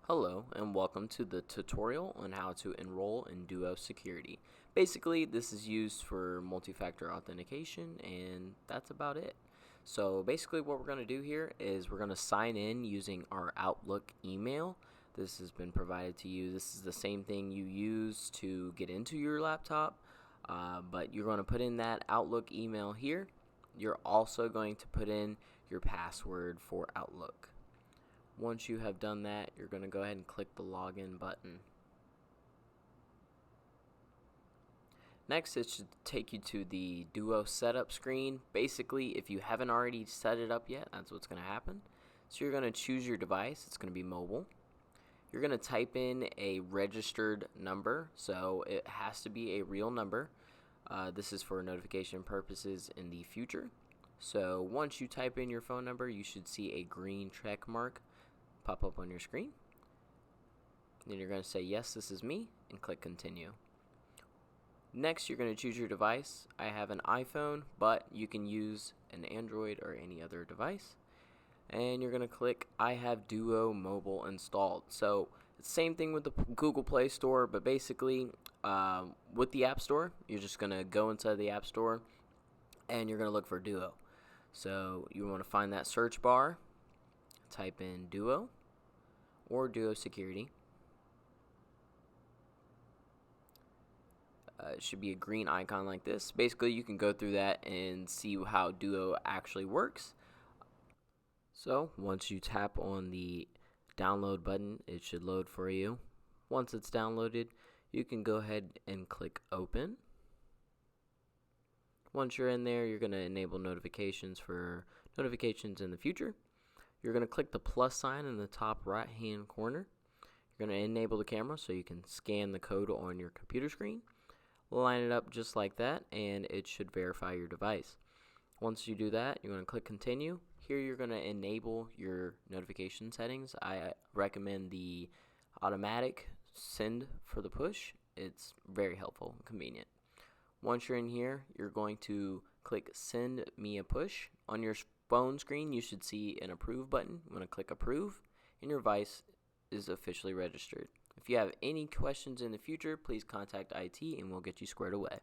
Hello and welcome to the tutorial on how to enroll in DUO Security. Basically, this is used for multi-factor authentication and that's about it. So basically what we're going to do here is we're going to sign in using our Outlook email. This has been provided to you. This is the same thing you use to get into your laptop, but you're going to put in that Outlook email here. You're also going to put in your password for Outlook. Once you have done that, you're going to go ahead and click the login button. Next, it should take you to the Duo setup screen. Basically, if you haven't already set it up yet, that's what's going to happen. So you're going to choose your device. It's going to be mobile. You're going to type in a registered number, so it has to be a real number. This is for notification purposes in the future. So once you type in your phone number, you should see a green check mark pop up on your screen. Then you're going to say yes, this is me, and click continue. Next, you're going to choose your device. I have an iPhone, but you can use an Android or any other device. And you're going to click I have Duo Mobile installed. So it's the same thing with the Google Play Store, but basically with the App Store, you're just going to go inside the App Store and you're going to look for Duo. So you want to find that search bar, type in Duo or Duo Security. It should be a green icon like this. Basically, you can go through that and see how Duo actually works. So once you tap on the download button, it should load for you. Once it's downloaded, you can go ahead and click open. Once you're in there, you're going to enable notifications for notifications in the future. You're going to click the plus sign in the top right hand corner. You're going to enable the camera so you can scan the code on your computer screen. Line it up just like that and it should verify your device. Once you do that, you're going to click continue. Here you're going to enable your notification settings. I recommend the automatic send for the push. It's very helpful and convenient. Once you're in here, you're going to click send me a push. On your phone screen, you should see an approve button. You want to click approve and your device is officially registered. If you have any questions in the future, please contact IT and we'll get you squared away.